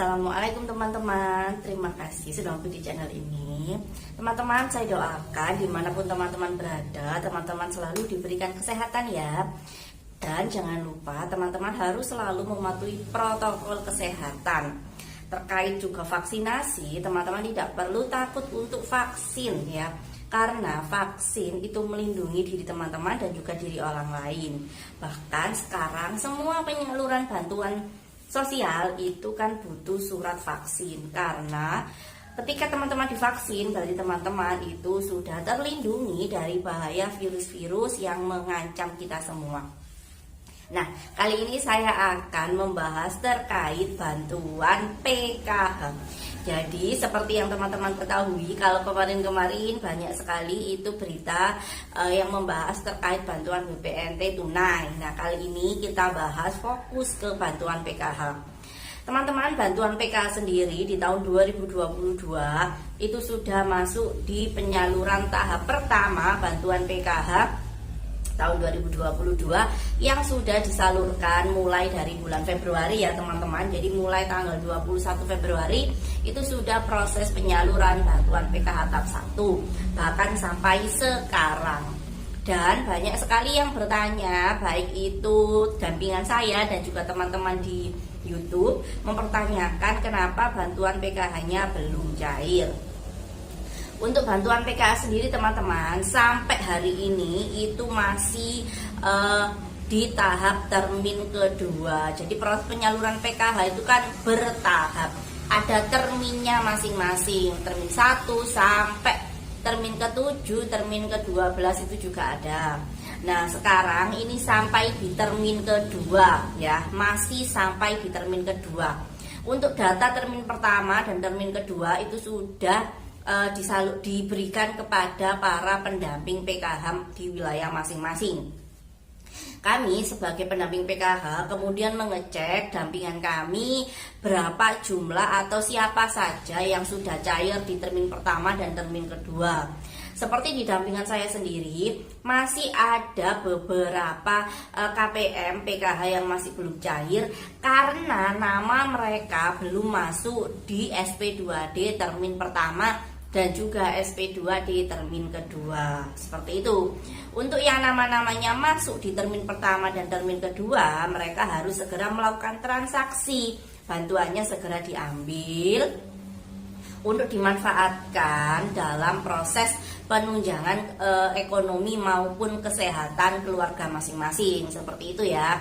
Assalamualaikum teman-teman, terima kasih sudah mampir di channel ini. Teman-teman, saya doakan dimanapun teman-teman berada, teman-teman selalu diberikan kesehatan ya. Dan jangan lupa teman-teman harus selalu mematuhi protokol kesehatan. Terkait juga vaksinasi, teman-teman tidak perlu takut untuk vaksin ya. Karena vaksin itu melindungi diri teman-teman dan juga diri orang lain. Bahkan sekarang semua penyaluran bantuan sosial itu kan butuh surat vaksin, karena ketika teman-teman divaksin berarti teman-teman itu sudah terlindungi dari bahaya virus-virus yang mengancam kita semua. Nah, kali ini saya akan membahas terkait bantuan PKH. Jadi seperti yang teman-teman ketahui, kalau kemarin-kemarin banyak sekali itu berita yang membahas terkait bantuan BPNT tunai. Nah, kali ini kita bahas fokus ke bantuan PKH. Teman-teman, bantuan PKH sendiri di tahun 2022 itu sudah masuk di penyaluran tahap pertama bantuan PKH tahun 2022 yang sudah disalurkan mulai dari bulan Februari ya teman-teman. Jadi mulai tanggal 21 Februari itu sudah proses penyaluran bantuan PKH tahap 1 bahkan sampai sekarang. Dan banyak sekali yang bertanya, baik itu dampingan saya dan juga teman-teman di YouTube mempertanyakan kenapa bantuan PKH-nya belum cair. Untuk bantuan PKH sendiri teman-teman, sampai hari ini itu masih di tahap termin kedua. Jadi proses penyaluran PKH itu kan bertahap, ada terminnya masing-masing. Termin 1 sampai termin ke-7, termin ke-12 itu juga ada. Nah, sekarang ini sampai di termin kedua ya, masih sampai di termin kedua. Untuk data termin pertama dan termin kedua itu sudah diberikan kepada para pendamping PKH di wilayah masing-masing. Kami sebagai pendamping PKH kemudian mengecek dampingan kami berapa jumlah atau siapa saja yang sudah cair di termin pertama dan termin kedua. Seperti di dampingan saya sendiri, masih ada beberapa KPM PKH yang masih belum cair karena nama mereka belum masuk di SP2D termin pertama dan juga SP2 di termin kedua. Seperti itu. Untuk yang nama-namanya masuk di termin pertama dan termin kedua, mereka harus segera melakukan transaksi. Bantuannya segera diambil untuk dimanfaatkan dalam proses penunjangan ekonomi maupun kesehatan keluarga masing-masing. Seperti itu ya.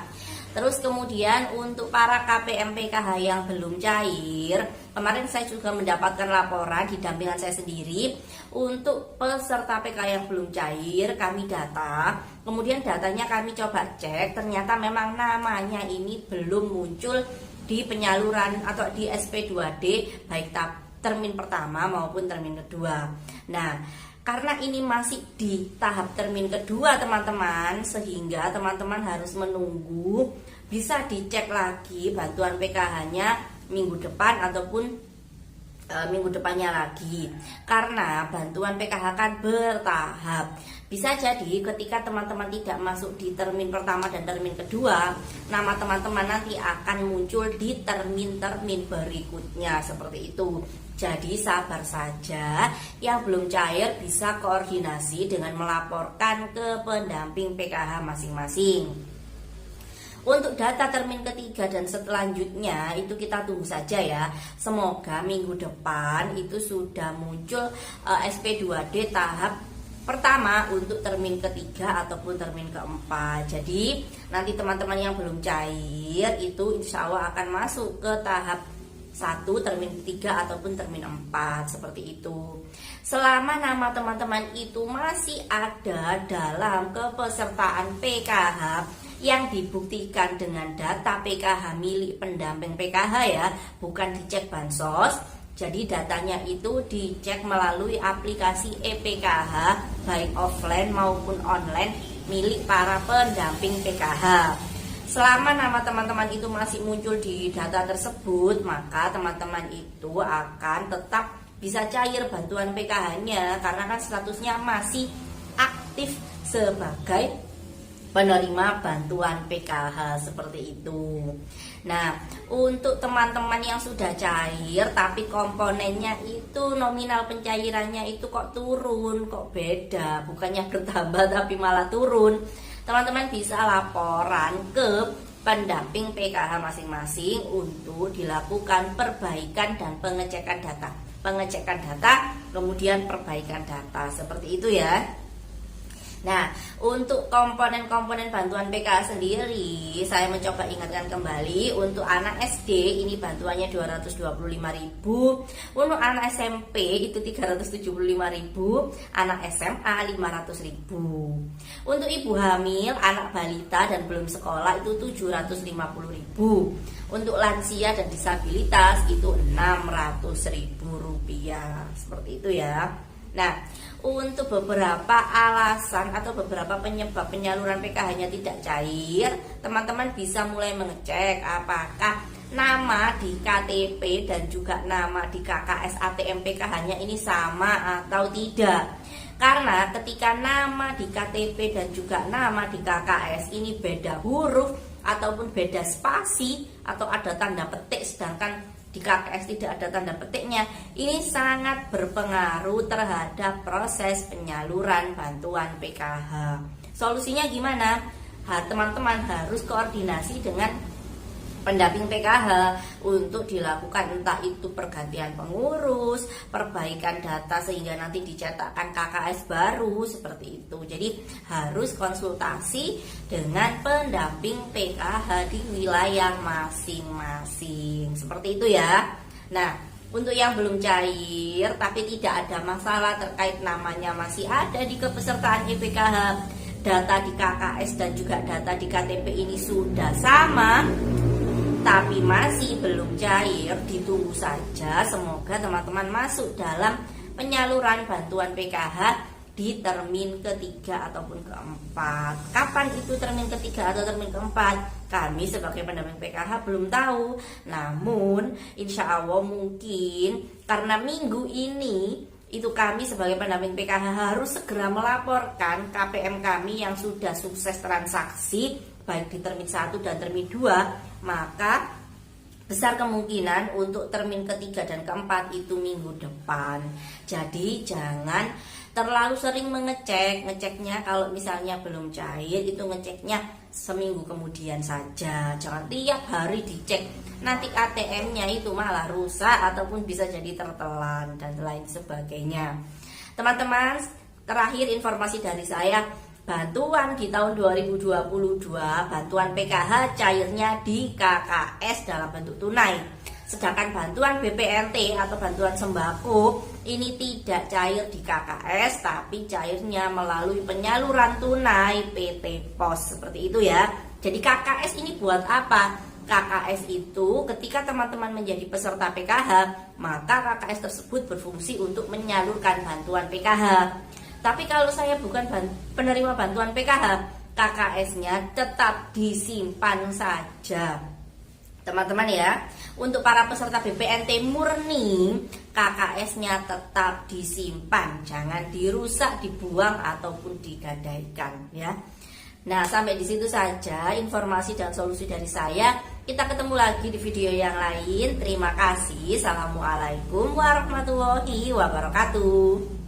Terus kemudian untuk para KPM PKH yang belum cair, kemarin saya juga mendapatkan laporan di dampingan saya sendiri. Untuk peserta PKH yang belum cair, kami data. Kemudian datanya kami coba cek, ternyata memang namanya ini belum muncul di penyaluran atau di SP2D baik termin pertama maupun termin kedua. Nah, karena ini masih di tahap termin kedua teman-teman, sehingga teman-teman harus menunggu, bisa dicek lagi bantuan PKH-nya minggu depan ataupun minggu depannya lagi. Karena bantuan PKH kan bertahap. Bisa jadi ketika teman-teman tidak masuk di termin pertama dan termin kedua, nama teman-teman nanti akan muncul di termin-termin berikutnya, seperti itu. Jadi sabar saja, yang belum cair bisa koordinasi dengan melaporkan ke pendamping PKH masing-masing. Untuk data termin ketiga dan selanjutnya itu kita tunggu saja ya. Semoga minggu depan itu sudah muncul SP2D tahap pertama untuk termin ketiga ataupun termin keempat. Jadi nanti teman-teman yang belum cair itu insya Allah akan masuk ke tahap 1, termin 3 ataupun termin 4, seperti itu. Selama nama teman-teman itu masih ada dalam kepesertaan PKH yang dibuktikan dengan data PKH milik pendamping PKH ya, bukan dicek bansos. Jadi datanya itu dicek melalui aplikasi ePKH baik offline maupun online milik para pendamping PKH. Selama nama teman-teman itu masih muncul di data tersebut, maka teman-teman itu akan tetap bisa cair bantuan PKH-nya karena kan statusnya masih aktif sebagai penerima bantuan PKH seperti itu. Nah, untuk teman-teman yang sudah cair tapi komponennya itu nominal pencairannya itu kok turun, kok beda, bukannya bertambah tapi malah turun, teman-teman bisa laporan ke pendamping PKH masing-masing untuk dilakukan perbaikan dan pengecekan data. Pengecekan data, kemudian perbaikan data, seperti itu ya. Nah, untuk komponen-komponen bantuan PKH sendiri, saya mencoba ingatkan kembali. Untuk anak SD ini bantuannya 225.000, untuk anak SMP itu 375.000, anak SMA 500.000. Untuk ibu hamil, anak balita dan belum sekolah itu 750.000. Untuk lansia dan disabilitas itu 600.000 rupiah. Seperti itu ya. Nah, untuk beberapa alasan atau beberapa penyebab penyaluran PKH-nya tidak cair, teman-teman bisa mulai mengecek apakah nama di KTP dan juga nama di KKS ATM PKH-nya ini sama atau tidak. Karena ketika nama di KTP dan juga nama di KKS ini beda huruf ataupun beda spasi atau ada tanda petik sedangkan di KKS tidak ada tanda petiknya, ini sangat berpengaruh terhadap proses penyaluran bantuan PKH. Solusinya gimana? Teman-teman harus koordinasi dengan pendamping PKH untuk dilakukan entah itu pergantian pengurus, perbaikan data sehingga nanti dicetakkan KKS baru, seperti itu. Jadi harus konsultasi dengan pendamping PKH di wilayah masing-masing, seperti itu ya. Nah, untuk yang belum cair tapi tidak ada masalah terkait namanya masih ada di kepesertaan IPKH, data di KKS dan juga data di KTP ini sudah sama tapi masih belum cair, ditunggu saja. Semoga teman-teman masuk dalam penyaluran bantuan PKH di termin ketiga ataupun keempat. Kapan itu termin ketiga atau termin keempat? Kami sebagai pendamping PKH belum tahu. Namun insya Allah mungkin karena minggu ini itu kami sebagai pendamping PKH harus segera melaporkan KPM kami yang sudah sukses transaksi baik di termin 1 dan termin 2, maka besar kemungkinan untuk termin ketiga dan keempat itu minggu depan. Jadi jangan terlalu sering ngeceknya kalau misalnya belum cair itu ngeceknya seminggu kemudian saja. Jangan tiap hari dicek, nanti ATM-nya itu malah rusak ataupun bisa jadi tertelan dan lain sebagainya. Teman-teman, terakhir informasi dari saya, bantuan di tahun 2022, bantuan PKH cairnya di KKS dalam bentuk tunai. Sedangkan bantuan BPNT atau bantuan sembako ini tidak cair di KKS tapi cairnya melalui penyaluran tunai PT Pos, seperti itu ya. Jadi KKS ini buat apa? KKS itu ketika teman-teman menjadi peserta PKH, maka KKS tersebut berfungsi untuk menyalurkan bantuan PKH. Tapi kalau saya bukan penerima bantuan PKH, KKS-nya tetap disimpan saja, teman-teman ya. Untuk para peserta BPNT murni, KKS-nya tetap disimpan, jangan dirusak, dibuang ataupun digadaikan ya. Nah, sampai di situ saja informasi dan solusi dari saya. Kita ketemu lagi di video yang lain. Terima kasih. Assalamualaikum warahmatullahi wabarakatuh.